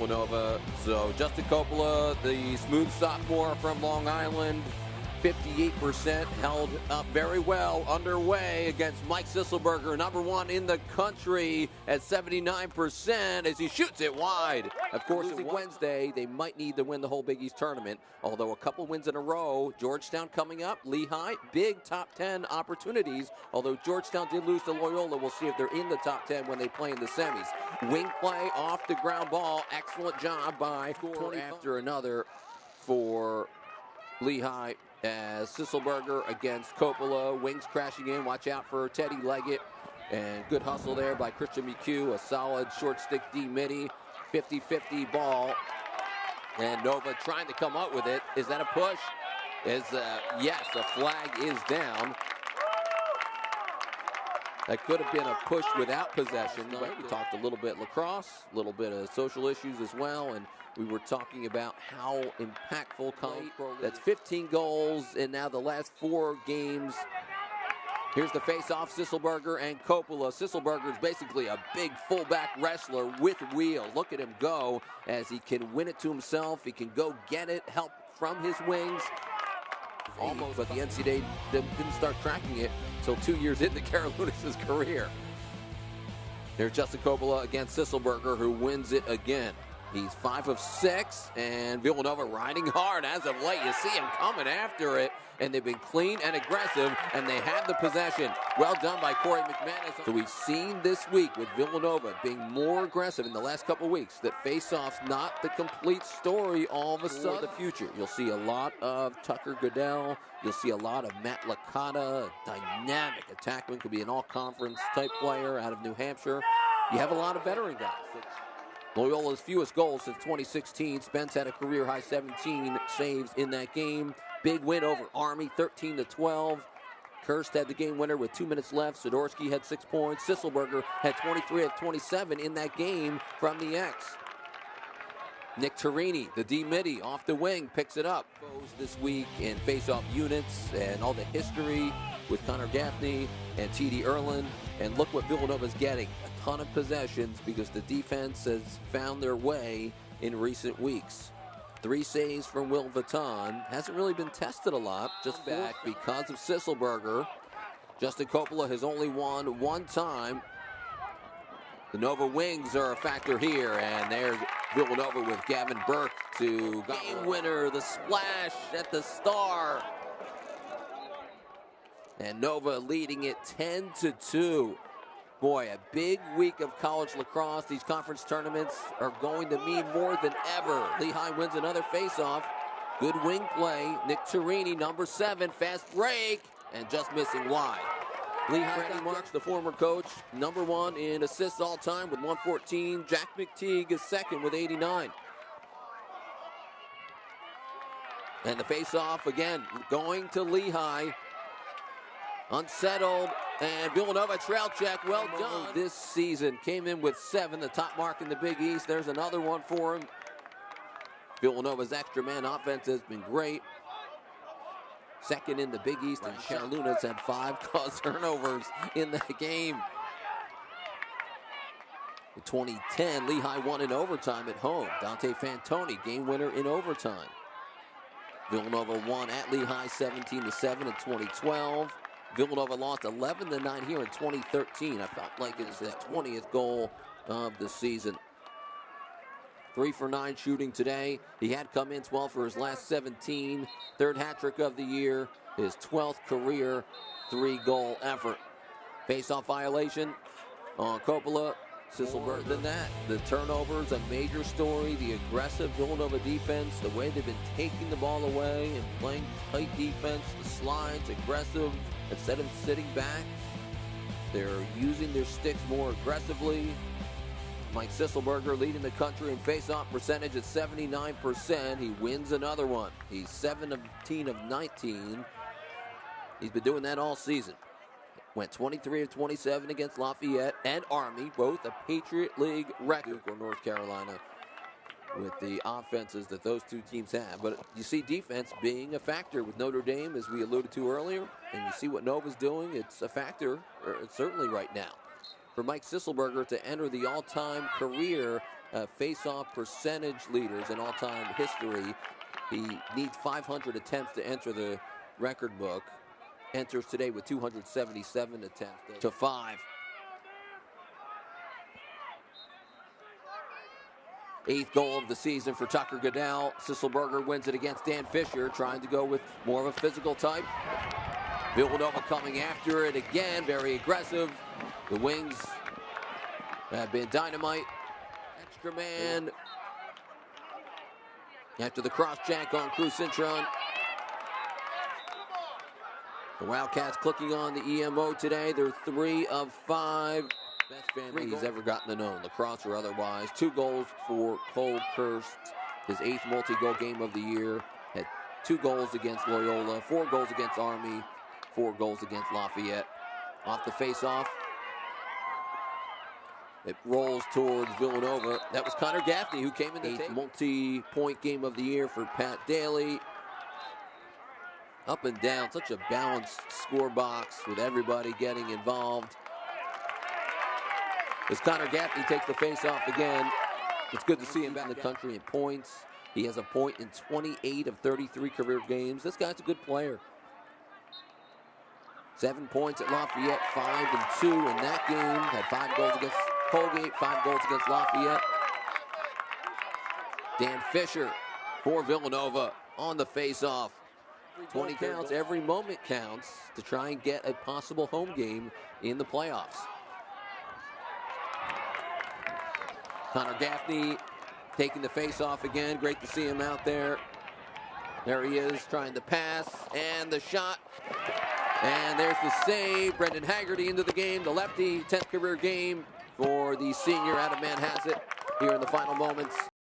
Villanova. So Justin Coppola, the smooth sophomore from Long Island, 58% held up very well underway against Mike Sisselberger, number one in the country at 79% as he shoots it wide. Of course, losing Wednesday, they might need to win the whole Big East tournament, although a couple wins in a row. Georgetown coming up, Lehigh, big top 10 opportunities, although Georgetown did lose to Loyola. We'll see if they're in the top 10 when they play in the semis. Wing play off the ground ball, excellent job by score after another for Lehigh as Sisselberger against Coppola. Wings crashing in. Watch out for Teddy Leggett. And good hustle there by Christian McHugh. A solid short stick D midi. 50-50 ball. And Nova trying to come up with it. Is that a push? Yes, a flag is down. That could have been a push without possession. We talked a little bit lacrosse, a little bit of social issues as well, and we were talking about how impactful that's 15 goals in now the last 4 games. Here's the face-off, Sisselberger and Coppola. Sisselberger is basically a big fullback wrestler with wheel. Look at him go as he can win it to himself. He can go get it, help from his wings. Almost, but the NCAA didn't start tracking it until 2 years into Karalunas' career. There's Justin Coppola against Sisselberger, who wins it again. He's 5 of 6, and Villanova riding hard as of late. You see him coming after it, and they've been clean and aggressive, and they have the possession. Well done by Corey McManus. So we've seen this week with Villanova being more aggressive in the last couple of weeks that face-off's not the complete story all of a sudden. The future. You'll see a lot of Tucker Goodell. You'll see a lot of Matt Licata, dynamic attackman, could be an all-conference type player out of New Hampshire. You have a lot of veteran guys. Loyola's fewest goals since 2016. Spence had a career-high 17 saves in that game. Big win over Army, 13-12. Kirst had the game winner with 2 minutes left. Sidorsky had 6 points. Sisselberger had 23 of 27 in that game from the X. Nick Tarini, the D-midi, off the wing, picks it up. This week in face-off units and all the history with Connor Gaffney and T.D. Erlin. And look what Villanova's getting. A ton of possessions because the defense has found their way in recent weeks. 3 saves from Will Vuitton. Hasn't really been tested a lot. Just back because of Sisselberger. Justin Coppola has only won 1 time. The Nova wings are a factor here, and there's Villanova with Gavin Burke to game winner, the splash at the Star. And Nova leading it 10-2. Boy, a big week of college lacrosse. These conference tournaments are going to mean more than ever. Lehigh wins another face-off. Good wing play. Nick Tarini, number 7, fast break, and just missing wide. Lehigh Marks, the former coach, number 1 in assists all time with 114. Jack McTeague is second with 89. And the face-off again, going to Lehigh. Unsettled, and Villanova trail check, well done. This season came in with 7, the top mark in the Big East. There's another one for him. Villanova's extra man offense has been great. Second in the Big East, and Karalunas had 5 caused turnovers in that game. In 2010, Lehigh won in overtime at home. Dante Fantoni, game winner in overtime. Villanova won at Lehigh 17-7 in 2012. Villanova lost 11-9 here in 2013. I felt like it was his 20th goal of the season. 3 for 9 shooting today. He had come in 12 for his last 17. 3rd hat trick of the year. His 12th career 3-goal effort. Face-off violation on Coppola. Sisselberger than that. The turnovers, a major story. The aggressive Villanova defense, the way they've been taking the ball away and playing tight defense, the slides, aggressive. Instead of sitting back, they're using their sticks more aggressively. Mike Sisselberger leading the country in face-off percentage at 79%. He wins another one. He's 17 of 19. He's been doing that all season. Went 23 of 27 against Lafayette and Army, both a Patriot League record for North Carolina with the offenses that those two teams have. But you see defense being a factor with Notre Dame, as we alluded to earlier, and you see what Nova's doing. It's a factor, certainly right now. for Mike Sisselberger to enter the all-time career face-off percentage leaders in all-time history. He needs 500 attempts to enter the record book. Enters today with 277 attempts to 5. 8th goal of the season for Tucker Goodell. Sisselberger wins it against Dan Fisher, trying to go with more of a physical type. Villanova coming after it again, very aggressive. The wings have been dynamite. Extra man after the cross check on Cruz Cintron. The Wildcats clicking on the EMO today. They're 3 of 5. Best family he's ever gotten to know, lacrosse or otherwise. 2 goals for Cole Kirst, his 8th multi-goal game of the year. Had 2 goals against Loyola, 4 goals against Army, 4 goals against Lafayette. Off the face-off. It rolls towards Villanova. That was Connor Gaffney who came in the 8th multi-point game of the year for Pat Daly. Up and down, such a balanced score box with everybody getting involved. As Connor Gaffney takes the face-off again, it's good to see him back in the country in points. He has a point in 28 of 33 career games. This guy's a good player. 7 points at Lafayette, 5 and 2 in that game. Had 5 goals against Colgate, 5 goals against Lafayette. Dan Fisher for Villanova on the face-off. 20 counts, every moment counts to try and get a possible home game in the playoffs. Connor Gaffney taking the face-off again. Great to see him out there. There he is trying to pass, and the shot. And there's the save. Brendan Haggerty into the game, the lefty, 10th career game for the senior out of Manhasset here in the final moments.